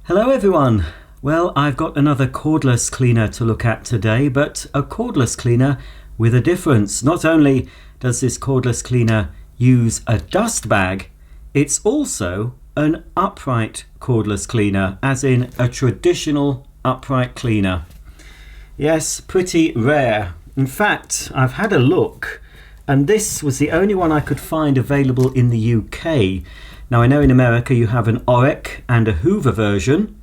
Hello everyone! Well, I've got another cordless cleaner to look at today, but a cordless cleaner with a difference. Not only does this cordless cleaner use a dust bag, it's also an upright cordless cleaner, as in a traditional upright cleaner. Yes, pretty rare. In fact, I've had a look, and this was the only one I could find available in the UK. Now, I know in America you have an Orec and a Hoover version,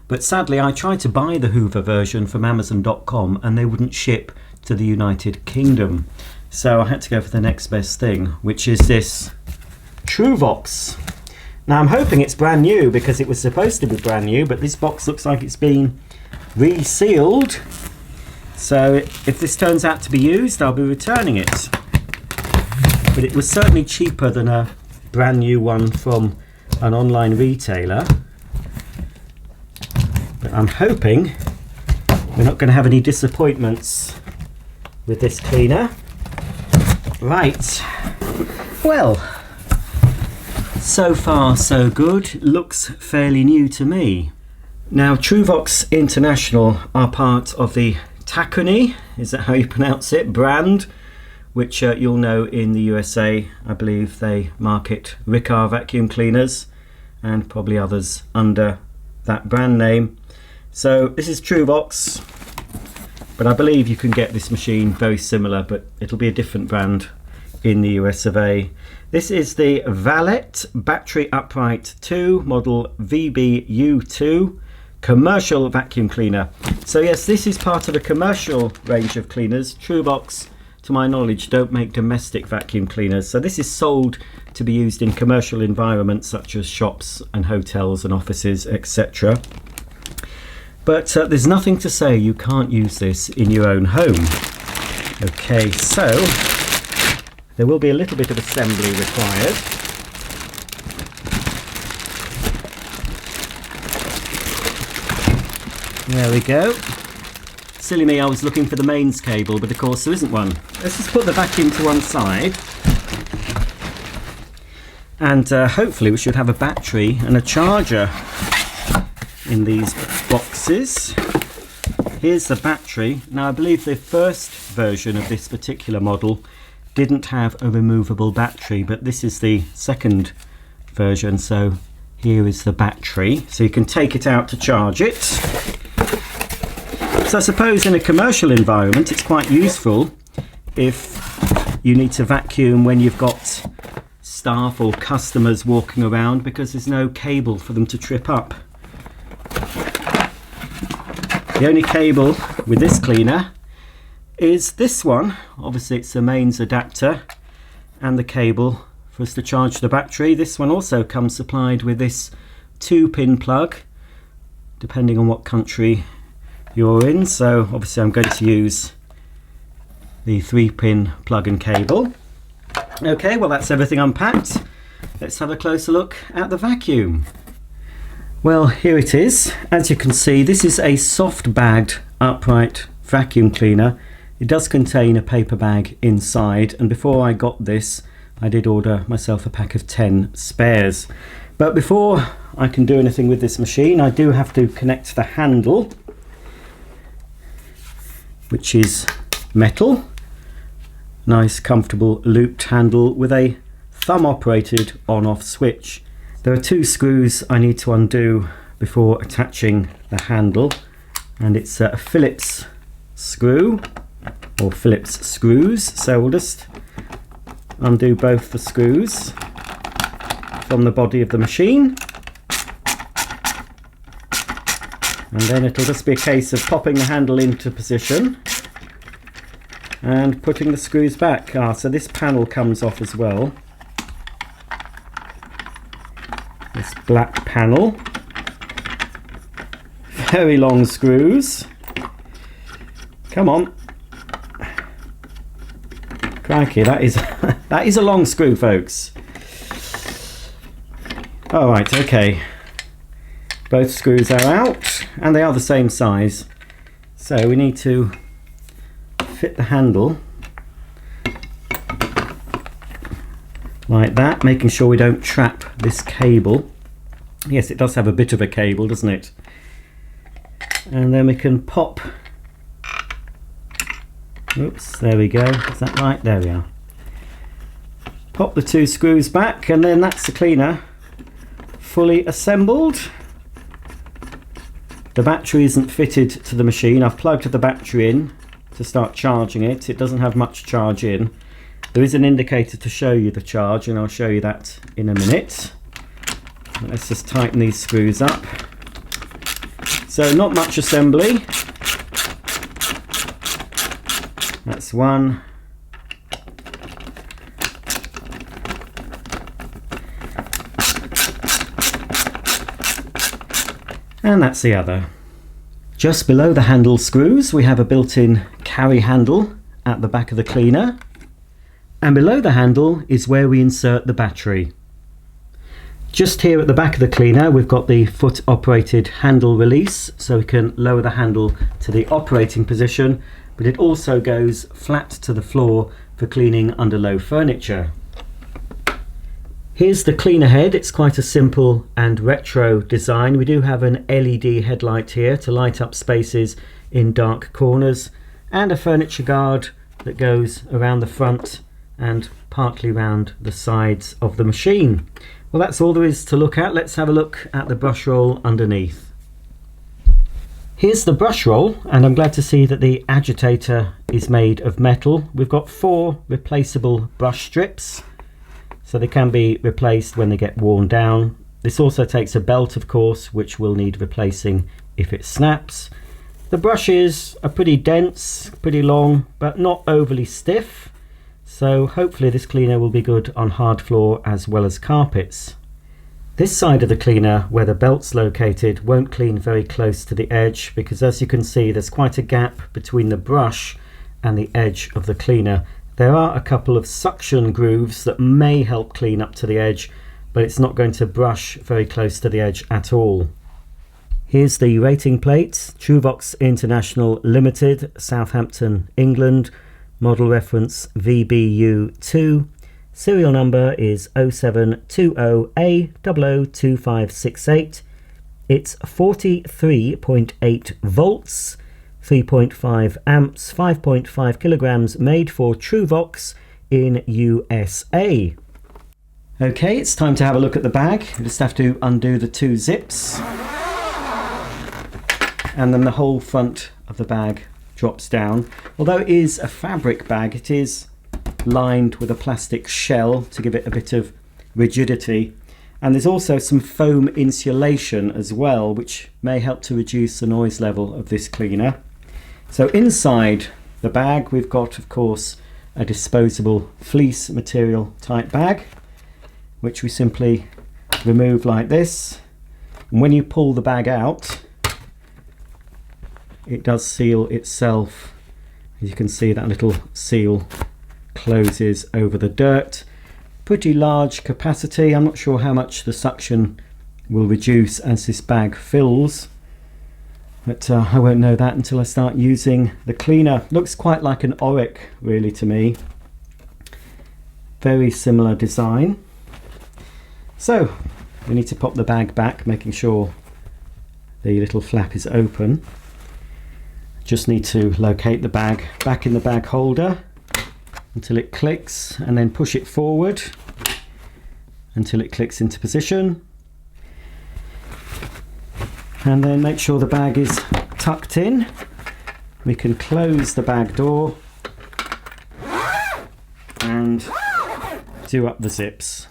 but sadly I tried to buy the Hoover version from Amazon.com and they wouldn't ship to the United Kingdom. So I had to go for the next best thing, which is this Truvox. Now, I'm hoping it's brand new because it was supposed to be brand new, but this box looks like it's been resealed. So if this turns out to be used, I'll be returning it. But it was certainly cheaper than a brand new one from an online retailer. But I'm hoping we're not going to have any disappointments with this cleaner. Right, well, so far so good. Looks fairly new to me. Now, Truvox International are part of the Tacony, is that how you pronounce it, brand, which you'll know in the USA. I believe they market Riccar vacuum cleaners and probably others under that brand name. So this is Truvox, but I believe you can get this machine very similar, but it'll be a different brand in the US of A. This is the Valet Battery Upright II, model VBU2, commercial vacuum cleaner. So yes, this is part of a commercial range of cleaners. Truvox, to my knowledge, don't make domestic vacuum cleaners, so this is sold to be used in commercial environments such as shops and hotels and offices, etc. But there's nothing to say you can't use this in your own home. Okay, so there will be a little bit of assembly required. There we go. Silly me, I was looking for the mains cable, but of course there isn't one. Let's just put the vacuum to one side. And hopefully we should have a battery and a charger in these boxes. Here's the battery. Now, I believe the first version of this particular model didn't have a removable battery, but this is the second version, so here is the battery. So you can take it out to charge it. So I suppose in a commercial environment it's quite useful if you need to vacuum when you've got staff or customers walking around, because there's no cable for them to trip up. The only cable with this cleaner is this one. Obviously it's the mains adapter and the cable for us to charge the battery. This one also comes supplied with this 2-pin plug, depending on what country you're in. So obviously I'm going to use the 3-pin plug and cable. Okay, well, that's everything unpacked. Let's have a closer look at the vacuum. Well, here it is. As you can see, this is a soft bagged upright vacuum cleaner. It does contain a paper bag inside, and before I got this I did order myself a pack of 10 spares. But before I can do anything with this machine, I do have to connect the handle, which is metal. Nice comfortable looped handle with a thumb operated on-off switch. There are 2 screws I need to undo before attaching the handle, and it's a Phillips screw or Phillips screws. So we'll just undo both the screws from the body of the machine, and then it'll just be a case of popping the handle into position and putting the screws back. So this panel comes off as well, this black panel. Very long screws. Come on. Crikey, that is a long screw, folks. Alright, okay. Both screws are out and they are the same size. So we need to fit the handle like that, making sure we don't trap this cable Yes, it does have a bit of a cable, doesn't it? And then we can pop, oops, there we go, is that right? There we are. Pop the 2 screws back, and then that's the cleaner fully assembled. The battery isn't fitted to the machine. I've plugged the battery in to start charging it. It doesn't have much charge in. There is an indicator to show you the charge, and I'll show you that in a minute. Let's just tighten these screws up. So not much assembly. That's one. And that's the other. Just below the handle screws we have a built-in carry handle at the back of the cleaner, and below the handle is where we insert the battery. Just here at the back of the cleaner we've got the foot operated handle release, so we can lower the handle to the operating position, but it also goes flat to the floor for cleaning under low furniture. Here's the cleaner head. It's quite a simple and retro design. We do have an LED headlight here to light up spaces in dark corners, and a furniture guard that goes around the front and partly around the sides of the machine. Well, that's all there is to look at. Let's have a look at the brush roll underneath. Here's the brush roll, and I'm glad to see that the agitator is made of metal. We've got 4 replaceable brush strips, so they can be replaced when they get worn down. This also takes a belt, of course, which will need replacing if it snaps. The brushes are pretty dense, pretty long, but not overly stiff, so hopefully this cleaner will be good on hard floor as well as carpets. This side of the cleaner, where the belt's located, won't clean very close to the edge, because as you can see there's quite a gap between the brush and the edge of the cleaner. There are a couple of suction grooves that may help clean up to the edge, but it's not going to brush very close to the edge at all. Here's the rating plates. Truvox International Limited, Southampton, England. Model reference VBU2. Serial number is 0720A002568. It's 43.8 volts. 3.5 amps, 5.5 kilograms, made for Truvox in USA. Okay, it's time to have a look at the bag. You just have to undo the 2 zips, and then the whole front of the bag drops down. Although it is a fabric bag, it is lined with a plastic shell to give it a bit of rigidity. And there's also some foam insulation as well, which may help to reduce the noise level of this cleaner. So inside the bag we've got, of course, a disposable fleece material type bag, which we simply remove like this. And when you pull the bag out, it does seal itself. As you can see, that little seal closes over the dirt. Pretty large capacity. I'm not sure how much the suction will reduce as this bag fills, but I won't know that until I start using the cleaner. Looks quite like an Auric really to me. Very similar design. So we need to pop the bag back, making sure the little flap is open. Just need to locate the bag back in the bag holder until it clicks, and then push it forward until it clicks into position, and then make sure the bag is tucked in. We can close the bag door and do up the zips.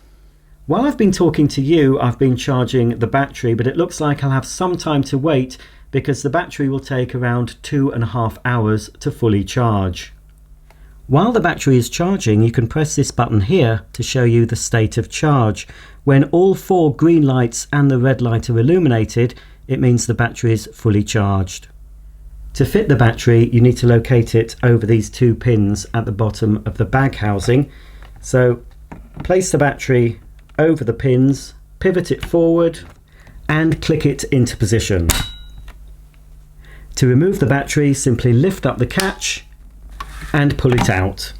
While I've been talking to you, I've been charging the battery, but it looks like I'll have some time to wait because the battery will take around 2.5 hours to fully charge. While the battery is charging, you can press this button here to show you the state of charge. When all 4 green lights and the red light are illuminated, it means the battery is fully charged. To fit the battery, you need to locate it over these 2 pins at the bottom of the bag housing. So place the battery over the pins, pivot it forward and click it into position. To remove the battery, simply lift up the catch and pull it out.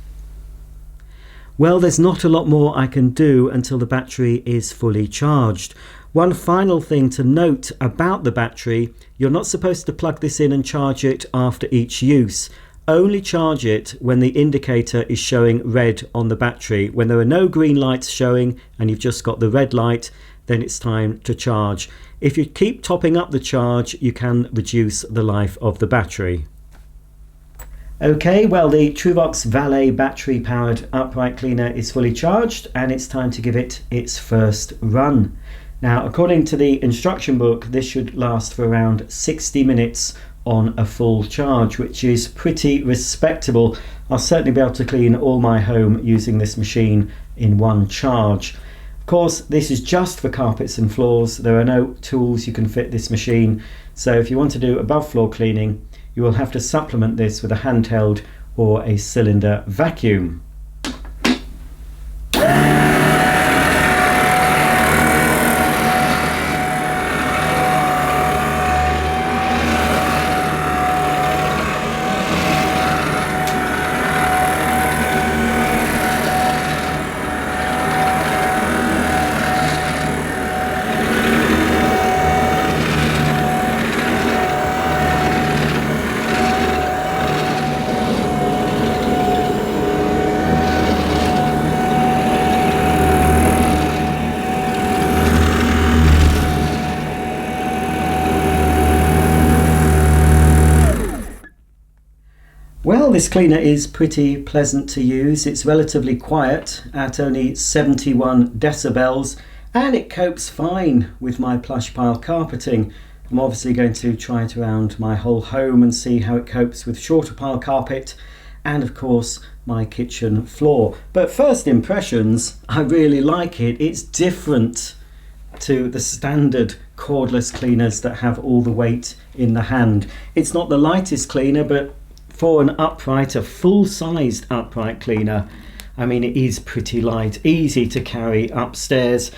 Well, there's not a lot more I can do until the battery is fully charged. One final thing to note about the battery, you're not supposed to plug this in and charge it after each use. Only charge it when the indicator is showing red on the battery. When there are no green lights showing and you've just got the red light, then it's time to charge. If you keep topping up the charge, you can reduce the life of the battery. Okay, well, the Truvox Valet battery powered upright cleaner is fully charged and it's time to give it its first run. Now, according to the instruction book, this should last for around 60 minutes on a full charge, which is pretty respectable. I'll certainly be able to clean all my home using this machine in one charge. Of course, this is just for carpets and floors. There are no tools you can fit this machine. So if you want to do above floor cleaning, you will have to supplement this with a handheld or a cylinder vacuum. Well, this cleaner is pretty pleasant to use. It's relatively quiet at only 71 decibels and it copes fine with my plush pile carpeting. I'm obviously going to try it around my whole home and see how it copes with shorter pile carpet and of course my kitchen floor. But first impressions, I really like it. It's different to the standard cordless cleaners that have all the weight in the hand. It's not the lightest cleaner, but for an upright, a full-sized upright cleaner, I mean, it is pretty light, easy to carry upstairs.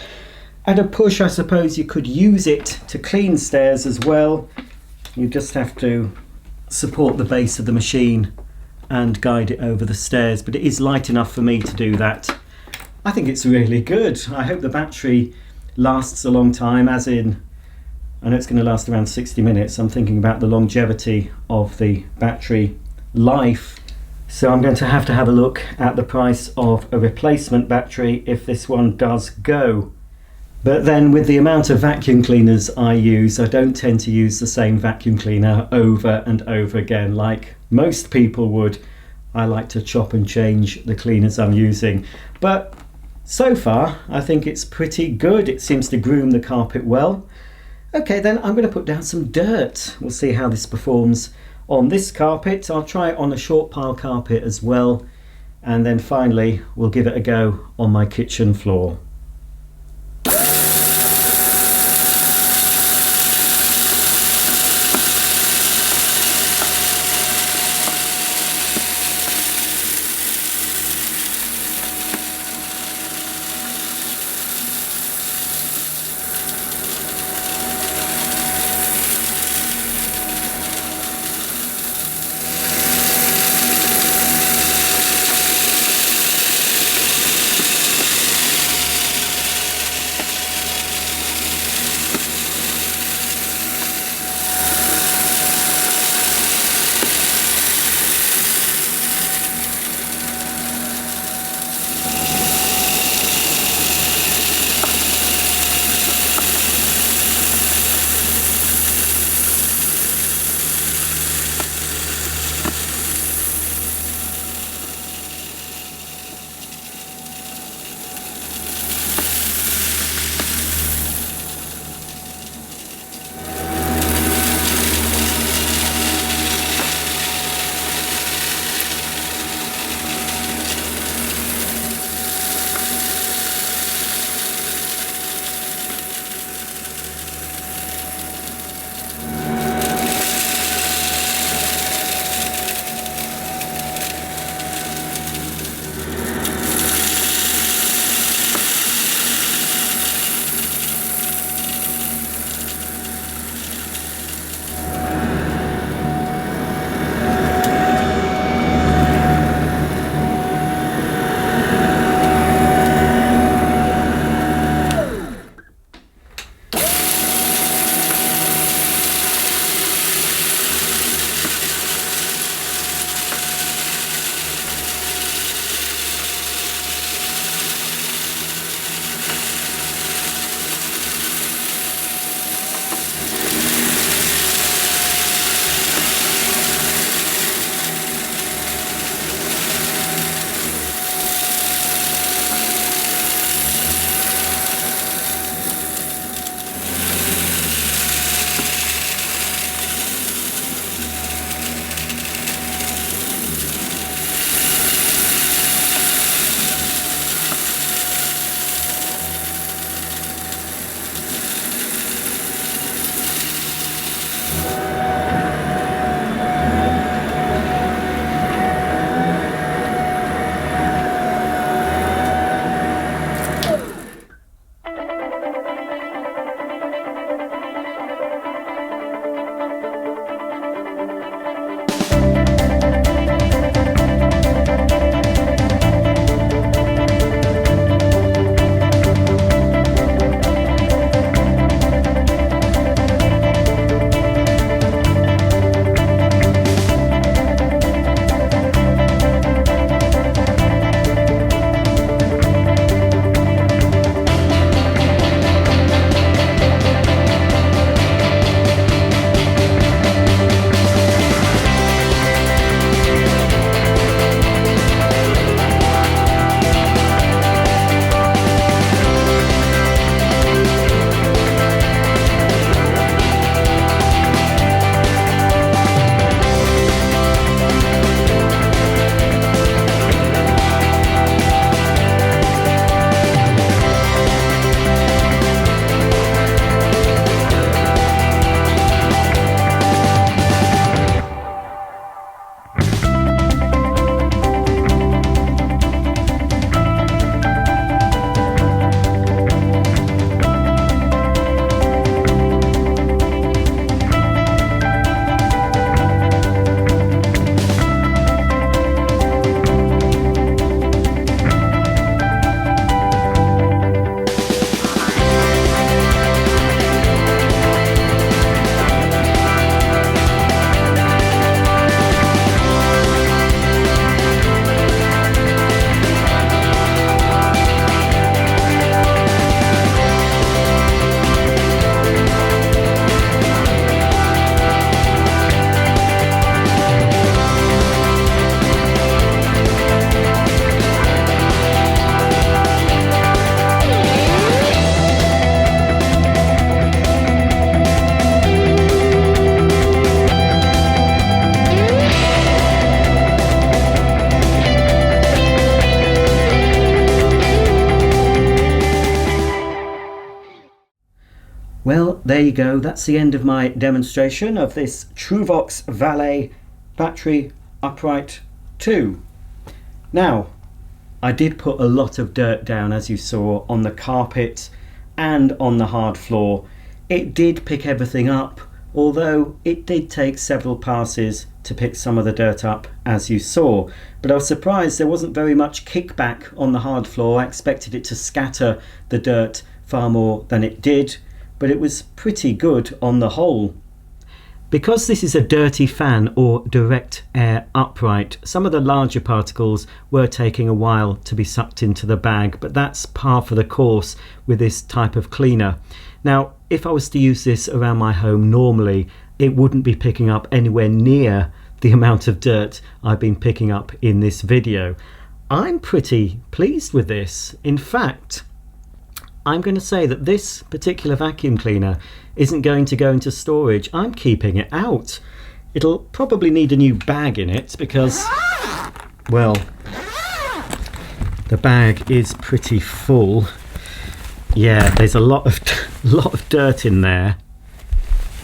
At a push, I suppose you could use it to clean stairs as well. You just have to support the base of the machine and guide it over the stairs, but it is light enough for me to do that. I think it's really good. I hope the battery lasts a long time, as in, I know it's going to last around 60 minutes. I'm thinking about the longevity of the battery life. So I'm going to have a look at the price of a replacement battery if this one does go. But then with the amount of vacuum cleaners I use, I don't tend to use the same vacuum cleaner over and over again like most people would. I like to chop and change the cleaners I'm using. But so far, I think it's pretty good. It seems to groom the carpet well. Okay, then I'm going to put down some dirt. We'll see how this performs on this carpet. I'll try it on a short pile carpet as well. And then finally, we'll give it a go on my kitchen floor. there you go. That's the end of my demonstration of this Truvox Valet Battery Upright II. Now, I did put a lot of dirt down, as you saw, on the carpet and on the hard floor. It did pick everything up, although it did take several passes to pick some of the dirt up, as you saw. But I was surprised there wasn't very much kickback on the hard floor. I expected it to scatter the dirt far more than it did, but it was pretty good on the whole. Because this is a dirty fan or direct air upright, some of the larger particles were taking a while to be sucked into the bag, but that's par for the course with this type of cleaner. Now, if I was to use this around my home normally, it wouldn't be picking up anywhere near the amount of dirt I've been picking up in this video. I'm pretty pleased with this. In fact, I'm going to say that this particular vacuum cleaner isn't going to go into storage. I'm keeping it out. It'll probably need a new bag in it because, well, the bag is pretty full. Yeah, there's a lot of dirt in there,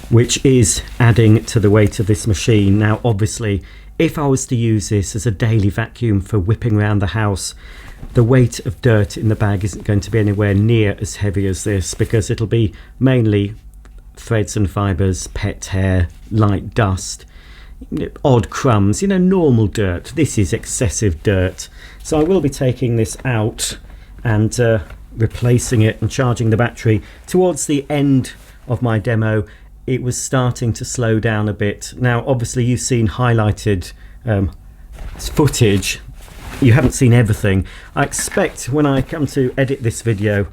which is adding to the weight of this machine. Now, obviously, if I was to use this as a daily vacuum for whipping around the house, the weight of dirt in the bag isn't going to be anywhere near as heavy as this, because it'll be mainly threads and fibres, pet hair, light dust, odd crumbs, normal dirt. This is excessive dirt. So I will be taking this out and replacing it and charging the battery. Towards the end of my demo, it was starting to slow down a bit. Now, obviously, you've seen highlighted footage. You haven't seen everything. I expect when I come to edit this video,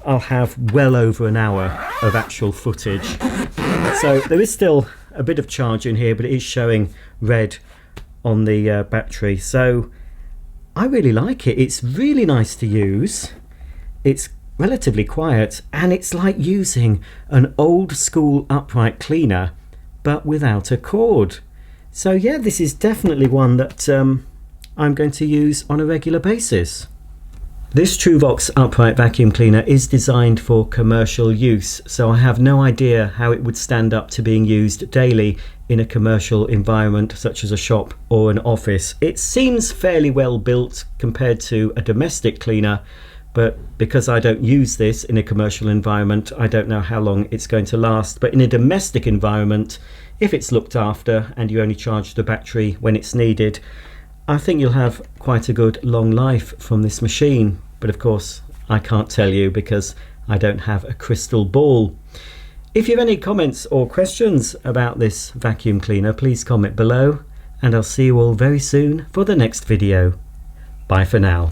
I'll have well over an hour of actual footage. So there is still a bit of charge in here, but it is showing red on the battery. So I really like it. It's really nice to use. It's relatively quiet, and it's like using an old school upright cleaner, but without a cord. So yeah, this is definitely one that I'm going to use on a regular basis. This Truvox upright vacuum cleaner is designed for commercial use, so I have no idea how it would stand up to being used daily in a commercial environment such as a shop or an office. It seems fairly well built compared to a domestic cleaner, but because I don't use this in a commercial environment, I don't know how long it's going to last. But in a domestic environment, if it's looked after and you only charge the battery when it's needed, I think you'll have quite a good long life from this machine. But of course, I can't tell you because I don't have a crystal ball. If you have any comments or questions about this vacuum cleaner, please comment below, and I'll see you all very soon for the next video. Bye for now.